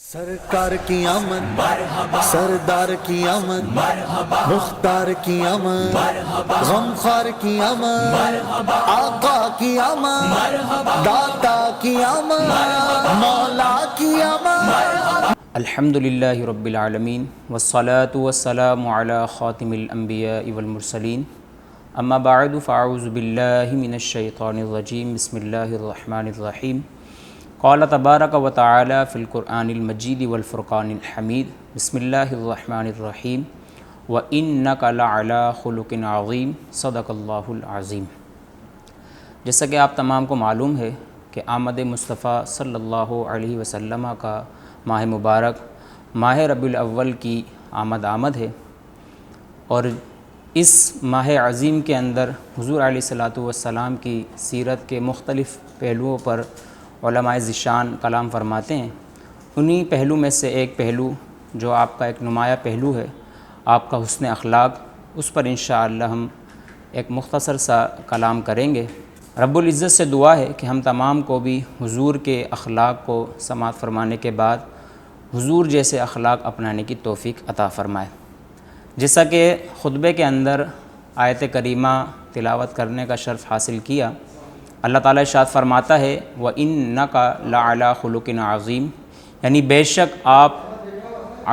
سرکار کی آمد سردار کی آمد مختار کی آمد غمخوار کی آمد آقا کی آمد داتا کی آمد مولا کی آمد۔ الحمدللہ رب العالمین والصلاة والسلام علی خاتم الانبیاء والمرسلین اما بعد فاعوذ باللہ من الشیطان الرجیم بسم اللہ الرحمن الرحیم قال تبارک و تعالی فی القرآن المجید والفرقان الحمید بسم اللہ الرحمن الرحیم وَإِنَّكَ لَعَلَىٰ خُلُقٍ عَظِيمٍ صدق اللہ العظیم۔ جیسا کہ آپ تمام کو معلوم ہے کہ آمد مصطفیٰ صلی اللہ علیہ وسلم کا ماہ مبارک ماہ ربیع الاول کی آمد ہے، اور اس ماہ عظیم کے اندر حضور علیہ الصلاۃ والسلام کی سیرت کے مختلف پہلوؤں پر علماء ذیشان کلام فرماتے ہیں۔ انہی پہلو میں سے ایک پہلو جو آپ کا ایک نمایاں پہلو ہے، آپ کا حسن اخلاق، اس پر انشاءاللہ ہم ایک مختصر سا کلام کریں گے۔ رب العزت سے دعا ہے کہ ہم تمام کو بھی حضور کے اخلاق کو سماعت فرمانے کے بعد حضور جیسے اخلاق اپنانے کی توفیق عطا فرمائے۔ جیسا کہ خطبے کے اندر آیت کریمہ تلاوت کرنے کا شرف حاصل کیا، اللہ تعالیٰ ارشاد فرماتا ہے وَإِنَّكَ لَعَلَىٰ خُلُقٍ عَظِيمٍ، یعنی بے شک آپ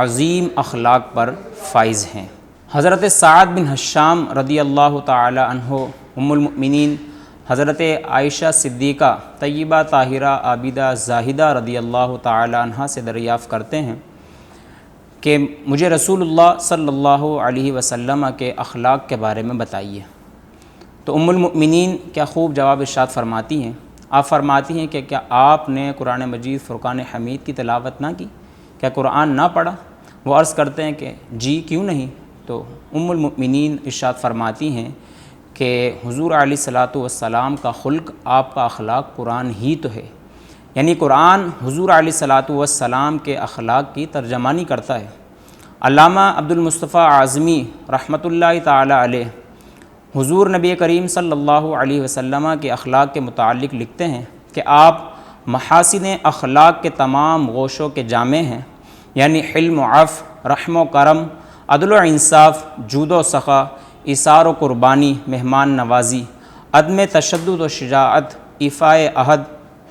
عظیم اخلاق پر فائز ہیں۔ حضرت سعد بن حشام رضی اللہ تعالی عنہ، ام المؤمنین حضرت عائشہ صدیقہ طیبہ طاہرہ عابدہ زاہدہ رضی اللہ تعالی عنہ سے دریافت کرتے ہیں کہ مجھے رسول اللہ صلی اللہ علیہ وسلم کے اخلاق کے بارے میں بتائیے۔ تو ام المؤمنین کیا خوب جواب ارشاد فرماتی ہیں، آپ فرماتی ہیں کہ کیا آپ نے قرآن مجید فرقان حمید کی تلاوت نہ کی، کیا قرآن نہ پڑھا؟ وہ عرض کرتے ہیں کہ جی کیوں نہیں؟ تو ام المؤمنین ارشاد فرماتی ہیں کہ حضور علیہ الصلاۃ والسلام کا خلق، آپ کا اخلاق قرآن ہی تو ہے، یعنی قرآن حضور علیہ الصلاۃ والسلام کے اخلاق کی ترجمانی کرتا ہے۔ علامہ عبدالمصطفیٰ اعظمی رحمۃ اللہ تعالی علیہ حضور نبی کریم صلی اللہ علیہ وسلم کے اخلاق کے متعلق لکھتے ہیں کہ آپ محاسن اخلاق کے تمام گوشوں کے جامع ہیں، یعنی حلم و عفو، رحم و کرم، عدل و انصاف، جود و سخا، ایثار و قربانی، مہمان نوازی، عدم تشدد و شجاعت، ایفاء عہد،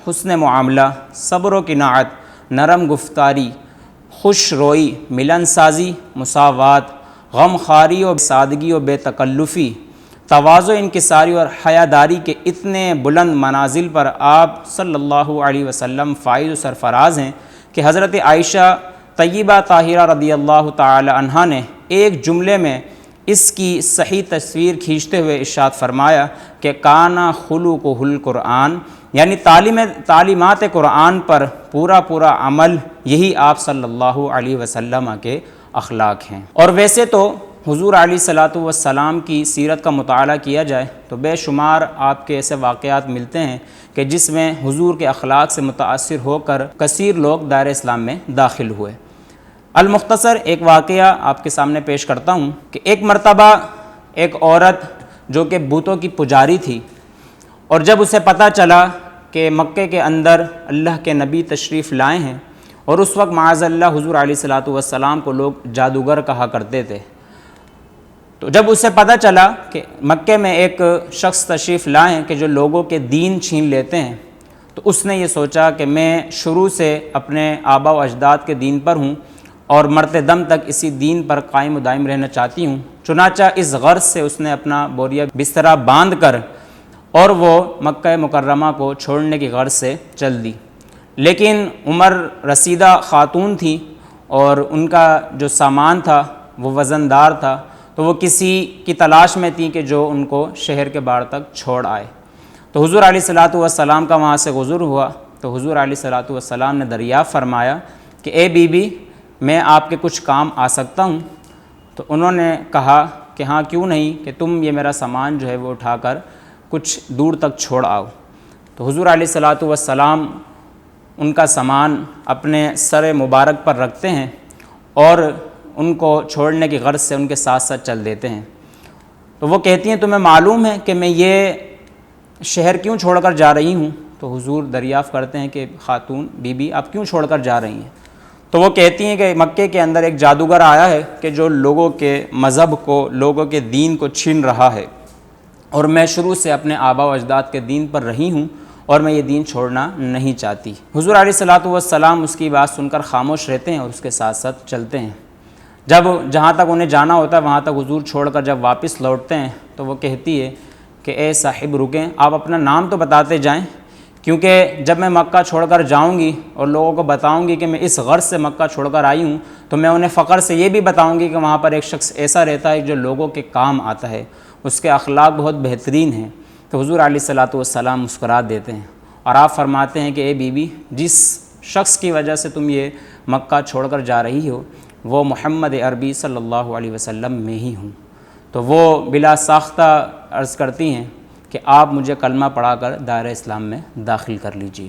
حسن معاملہ، صبر و قناعت، نرم گفتاری، خوش روئی، ملن سازی، مساوات، غم خواری و سادگی و بے تکلفی، تواضع انکساری اور حیاداری کے اتنے بلند منازل پر آپ صلی اللہ علیہ وسلم فائز و سرفراز ہیں کہ حضرت عائشہ طیبہ طاہرہ رضی اللہ تعالی عنہا نے ایک جملے میں اس کی صحیح تصویر کھینچتے ہوئے ارشاد فرمایا کہ کانا خلقہ القرآن، یعنی تعلیمات قرآن پر پورا عمل، یہی آپ صلی اللہ علیہ وسلم کے اخلاق ہیں۔ اور ویسے تو حضور علیہ الصلاۃ والسلام کی سیرت کا مطالعہ کیا جائے تو بے شمار آپ کے ایسے واقعات ملتے ہیں کہ جس میں حضور کے اخلاق سے متاثر ہو کر کثیر لوگ دائرہ اسلام میں داخل ہوئے۔ المختصر ایک واقعہ آپ کے سامنے پیش کرتا ہوں کہ ایک مرتبہ ایک عورت جو کہ بتوں کی پجاری تھی، اور جب اسے پتہ چلا کہ مکے کے اندر اللہ کے نبی تشریف لائے ہیں، اور اس وقت معاذ اللہ حضور علیہ الصلاۃ والسلام کو لوگ جادوگر کہا کرتے تھے، تو جب اسے پتہ چلا کہ مکے میں ایک شخص تشریف لائے ہیں کہ جو لوگوں کے دین چھین لیتے ہیں، تو اس نے یہ سوچا کہ میں شروع سے اپنے آبا و اجداد کے دین پر ہوں اور مرتے دم تک اسی دین پر قائم و دائم رہنا چاہتی ہوں۔ چنانچہ اس غرض سے اس نے اپنا بوریا بستر باندھ کر اور وہ مکہ مکرمہ کو چھوڑنے کی غرض سے چل دی۔ لیکن عمر رسیدہ خاتون تھی اور ان کا جو سامان تھا وہ وزن دار تھا، تو وہ کسی کی تلاش میں تھی کہ جو ان کو شہر کے باہر تک چھوڑ آئے۔ تو حضور علیہ الصلاۃ والسلام کا وہاں سے گزر ہوا، تو حضور علیہ الصلاۃ والسلام نے دریافت فرمایا کہ اے بی بی، میں آپ کے کچھ کام آ سکتا ہوں؟ تو انہوں نے کہا کہ ہاں کیوں نہیں، کہ تم یہ میرا سامان جو ہے وہ اٹھا کر کچھ دور تک چھوڑ آؤ۔ تو حضور علیہ الصلاۃ والسلام ان کا سامان اپنے سر مبارک پر رکھتے ہیں اور ان کو چھوڑنے کی غرض سے ان کے ساتھ ساتھ چل دیتے ہیں۔ تو وہ کہتی ہیں تمہیں معلوم ہے کہ میں یہ شہر کیوں چھوڑ کر جا رہی ہوں؟ تو حضور دریافت کرتے ہیں کہ خاتون بی بی آپ کیوں چھوڑ کر جا رہی ہیں؟ تو وہ کہتی ہیں کہ مکے کے اندر ایک جادوگر آیا ہے کہ جو لوگوں کے مذہب کو، لوگوں کے دین کو چھین رہا ہے، اور میں شروع سے اپنے آبا و اجداد کے دین پر رہی ہوں اور میں یہ دین چھوڑنا نہیں چاہتی۔ حضور علیہ الصلاۃ والسلام اس کی بات سن کر خاموش رہتے ہیں اور اس کے ساتھ ساتھ چلتے ہیں۔ جب جہاں تک انہیں جانا ہوتا ہے وہاں تک حضور چھوڑ کر جب واپس لوٹتے ہیں تو وہ کہتی ہے کہ اے صاحب رکیں، آپ اپنا نام تو بتاتے جائیں، کیونکہ جب میں مکہ چھوڑ کر جاؤں گی اور لوگوں کو بتاؤں گی کہ میں اس غرض سے مکہ چھوڑ کر آئی ہوں، تو میں انہیں فخر سے یہ بھی بتاؤں گی کہ وہاں پر ایک شخص ایسا رہتا ہے جو لوگوں کے کام آتا ہے، اس کے اخلاق بہت بہترین ہیں۔ تو حضور علیہ الصلاۃ والسلام مسکرا دیتے ہیں اور آپ فرماتے ہیں کہ اے بی بی، جس شخص کی وجہ سے تم یہ مکہ چھوڑ کر جا رہی ہو وہ محمد عربی صلی اللہ علیہ وسلم میں ہی ہوں۔ تو وہ بلا ساختہ عرض کرتی ہیں کہ آپ مجھے کلمہ پڑھا کر دائرہ اسلام میں داخل کر لیجئے،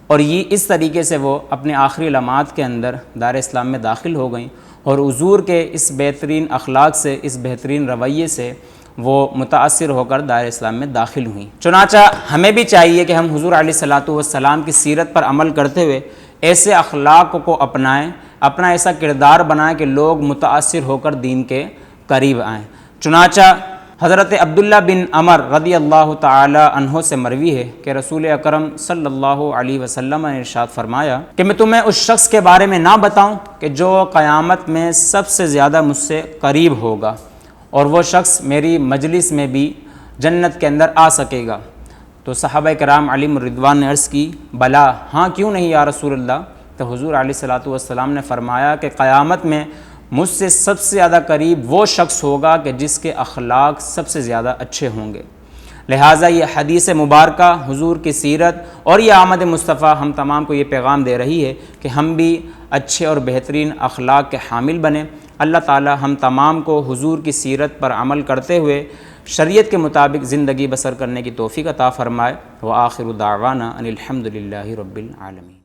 اور یہ اس طریقے سے وہ اپنے آخری لمحات کے اندر دائرہ اسلام میں داخل ہو گئیں، اور حضور کے اس بہترین اخلاق سے، اس بہترین رویے سے وہ متاثر ہو کر دائرہ اسلام میں داخل ہوئیں۔ چنانچہ ہمیں بھی چاہیے کہ ہم حضور علیہ الصلاۃ والسلام کی سیرت پر عمل کرتے ہوئے ایسے اخلاق کو اپنائیں، اپنا ایسا کردار بنائیں کہ لوگ متاثر ہو کر دین کے قریب آئیں۔ چنانچہ حضرت عبداللہ بن عمر رضی اللہ تعالی عنہ سے مروی ہے کہ رسول اکرم صلی اللہ علیہ وسلم نے ارشاد فرمایا کہ میں تمہیں اس شخص کے بارے میں نہ بتاؤں کہ جو قیامت میں سب سے زیادہ مجھ سے قریب ہوگا، اور وہ شخص میری مجلس میں بھی جنت کے اندر آ سکے گا۔ تو صحابہ کرام علیہم الرضوان نے عرض کی بلا، ہاں کیوں نہیں یا رسول اللہ؟ تو حضور علیہ الصلاۃ والسلام نے فرمایا کہ قیامت میں مجھ سے سب سے زیادہ قریب وہ شخص ہوگا کہ جس کے اخلاق سب سے زیادہ اچھے ہوں گے۔ لہٰذا یہ حدیث مبارکہ، حضور کی سیرت اور یہ آمد مصطفیٰ ہم تمام کو یہ پیغام دے رہی ہے کہ ہم بھی اچھے اور بہترین اخلاق کے حامل بنیں۔ اللہ تعالی ہم تمام کو حضور کی سیرت پر عمل کرتے ہوئے شریعت کے مطابق زندگی بسر کرنے کی توفیق عطا فرمائے۔ وآخر دعوانا ان الحمد للہ رب العالمین۔